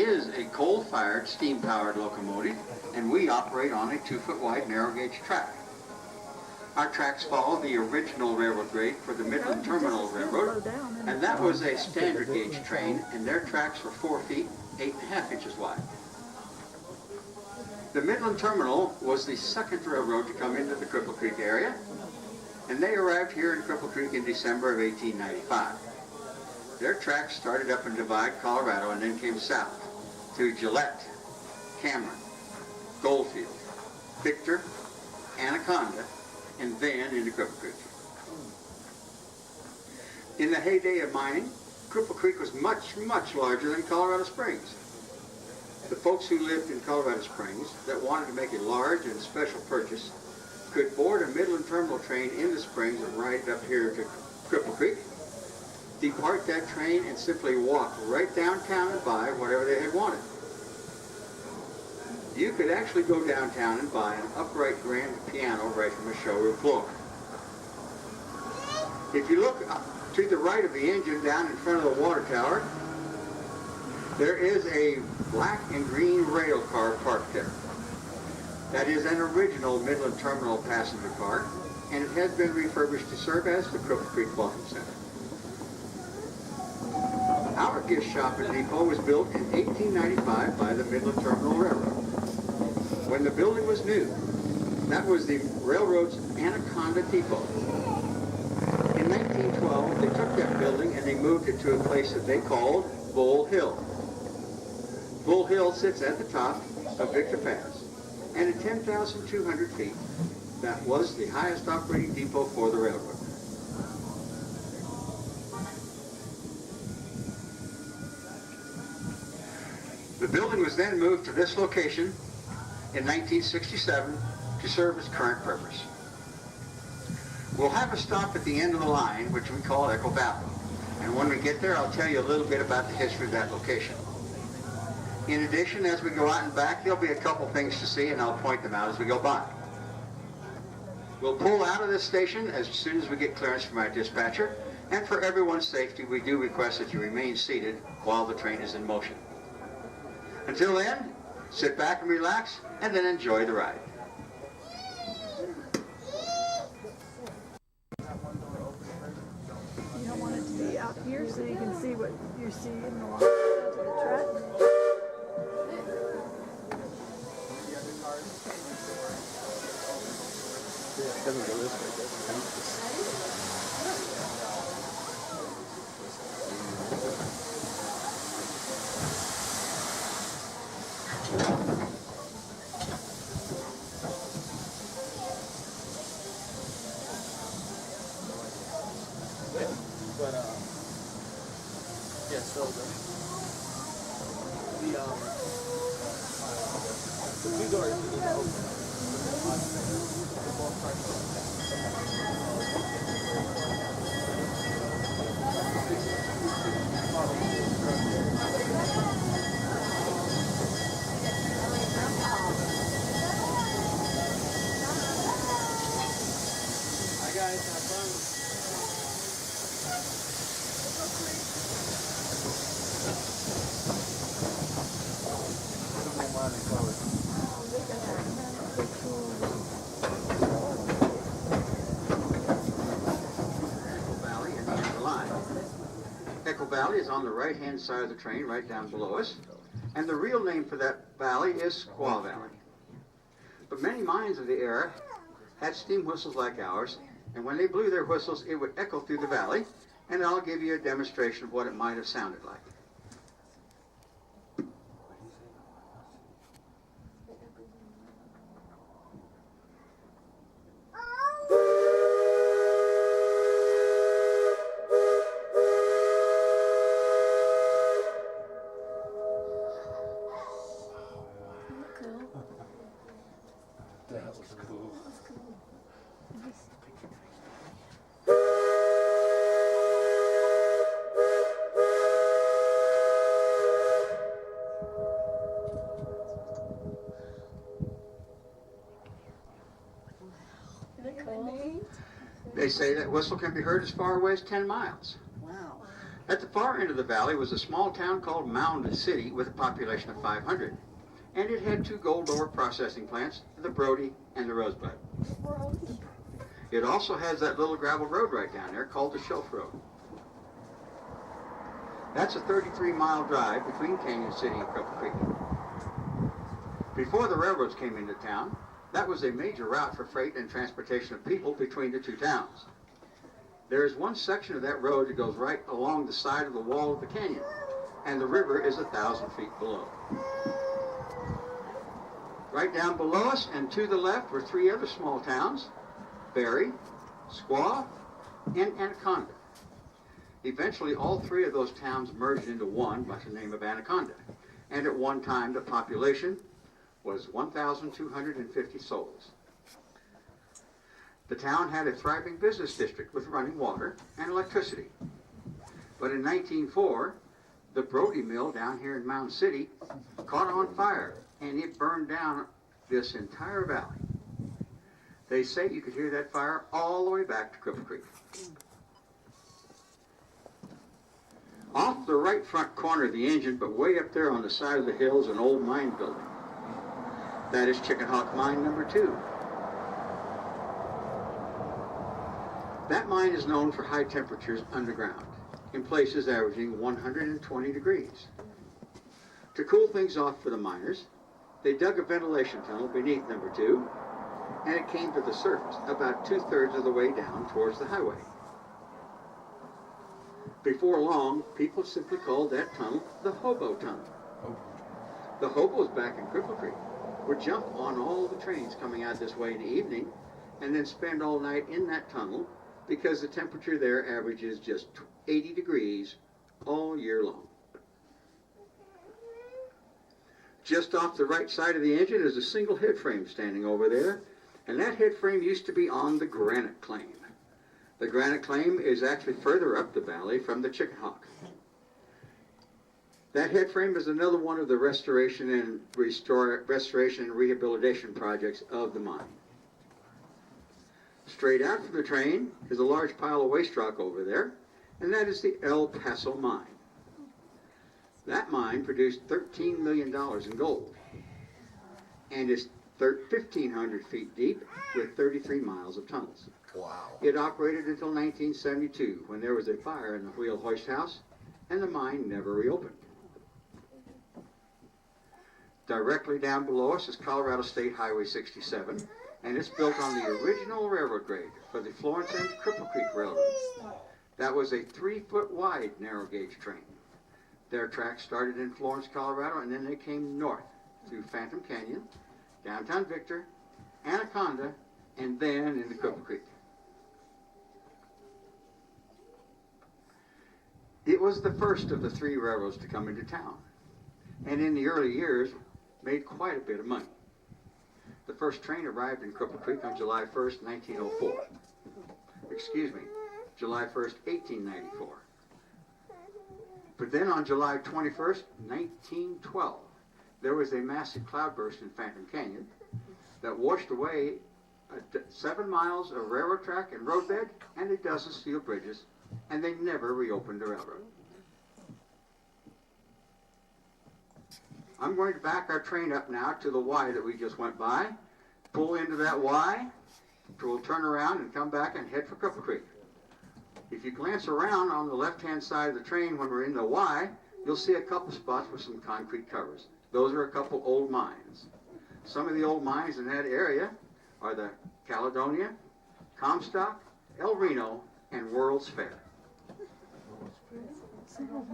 is a coal-fired, steam-powered locomotive, and we operate on a 2-foot wide narrow-gauge track. Our tracks follow the original railroad grade for the Midland Terminal Railroad, and that was a standard gauge train, and their tracks were 4 feet, 8.5 inches wide. The Midland Terminal was the second railroad to come into the Cripple Creek area, and they arrived here in Cripple Creek in December of 1895. Their tracks started up in Divide, Colorado, and then came south to Gillette, Cameron, Goldfield, Victor, Anaconda, and then into Cripple Creek. In the heyday of mining, Cripple Creek was much, much larger than Colorado Springs. The folks who lived in Colorado Springs that wanted to make a large and special purchase could board a Midland Terminal train in the Springs and ride it up here to Cripple Creek, depart that train, and simply walk right downtown and buy whatever they had wanted. You could actually go downtown and buy an upright grand piano right from the showroom floor. If you look up to the right of the engine down in front of the water tower, there is a black and green rail car parked there. That is an original Midland Terminal passenger car, and it has been refurbished to serve as the Cripple Creek Welcome Center. Our gift shop and depot was built in 1895 by the Midland Terminal Railroad. When the building was new, that was the railroad's Anaconda Depot. In 1912, they took that building and they moved it to a place that they called Bull Hill. Bull Hill sits at the top of Victor Pass, and at 10,200 feet, that was the highest operating depot for the railroad. The building was then moved to this location in 1967 to serve its current purpose. We'll have a stop at the end of the line, which we call Echo Valley. And when we get there, I'll tell you a little bit about the history of that location. In addition, as we go out and back, there'll be a couple things to see, and I'll point them out as we go by. We'll pull out of this station as soon as we get clearance from our dispatcher, and for everyone's safety, we do request that you remain seated while the train is in motion. Until then, sit back and relax, and then enjoy the ride. You don't want it to be out here so you can see what you see in the line to the track. It doesn't go this way, does it? But yeah, so the two doors need to open. Hi guys, have fun. Echo Valley is on the right-hand side of the train, right down below us, and the real name for that valley is Squaw Valley. But many mines of the era had steam whistles like ours, and when they blew their whistles, it would echo through the valley, and I'll give you a demonstration of what it might have sounded like. That was cool. They say that whistle can be heard as far away as 10 miles. Wow. At the far end of the valley was a small town called Mound City with a population of 500. And it had two gold ore processing plants, the Brody and the Rosebud. It also has that little gravel road right down there called the Shelf Road. That's a 33-mile drive between Canyon City and Cripple Creek. Before the railroads came into town, that was a major route for freight and transportation of people between the two towns. There is one section of that road that goes right along the side of the wall of the canyon, and the river is 1,000 feet below. Right down below us and to the left were three other small towns, Berry, Squaw, and Anaconda. Eventually, all three of those towns merged into one by the name of Anaconda, and at one time the population was 1,250 souls. The town had a thriving business district with running water and electricity. But in 1904, the Brody Mill down here in Mound City caught on fire, and it burned down this entire valley. They say you could hear that fire all the way back to Cripple Creek. Off the right front corner of the engine, but way up there on the side of the hill, is an old mine building. That is Chicken Hawk Mine number 2. That mine is known for high temperatures underground, in places averaging 120 degrees. To cool things off for the miners, they dug a ventilation tunnel beneath number 2, and it came to the surface about 2/3 of the way down towards the highway. Before long, people simply called that tunnel the Hobo Tunnel. The hobos back in Cripple Creek would jump on all the trains coming out this way in the evening and then spend all night in that tunnel because the temperature there averages just 80 degrees all year long. Just off the right side of the engine is a single head frame standing over there, and that head frame used to be on the Granite Claim. The Granite Claim is actually further up the valley from the Chicken Hawk. That head frame is another one of the restoration and rehabilitation projects of the mine. Straight out from the train is a large pile of waste rock over there, and that is the El Paso Mine. That mine produced $13 million in gold, and is 1,500 feet deep with 33 miles of tunnels. Wow. It operated until 1972, when there was a fire in the wheel hoist house, and the mine never reopened. Directly down below us is Colorado State Highway 67, and it's built on the original railroad grade for the Florence and Cripple Creek Railroad. That was a 3-foot wide narrow gauge train. Their tracks started in Florence, Colorado, and then they came north through Phantom Canyon, downtown Victor, Anaconda, and then into Cripple Creek. It was the first of the 3 railroads to come into town, and in the early years made quite a bit of money. The first train arrived in Cripple Creek on July 1st, 1904. Excuse me, July 1st, 1894. But then on July 21st, 1912, there was a massive cloudburst in Phantom Canyon that washed away 7 miles of railroad track and roadbed and a dozen steel bridges, and they never reopened the railroad. I'm going to back our train up now to the Y that we just went by, pull into that Y, we'll turn around and come back and head for Cripple Creek. If you glance around on the left-hand side of the train when we're in the Y, you'll see a couple spots with some concrete covers. Those are a couple old mines. Some of the old mines in that area are the Caledonia, Comstock, El Reno, and World's Fair. Built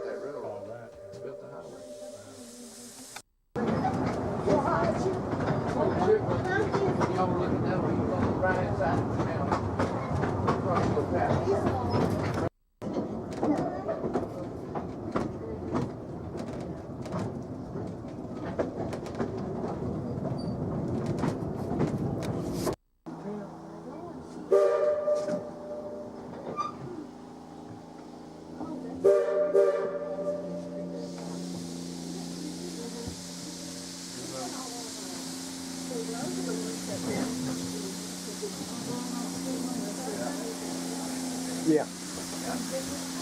that road, all that. Built the highway. Y'all were looking that way, you go on the right hand side of the town. Across the path. Yeah. Yeah.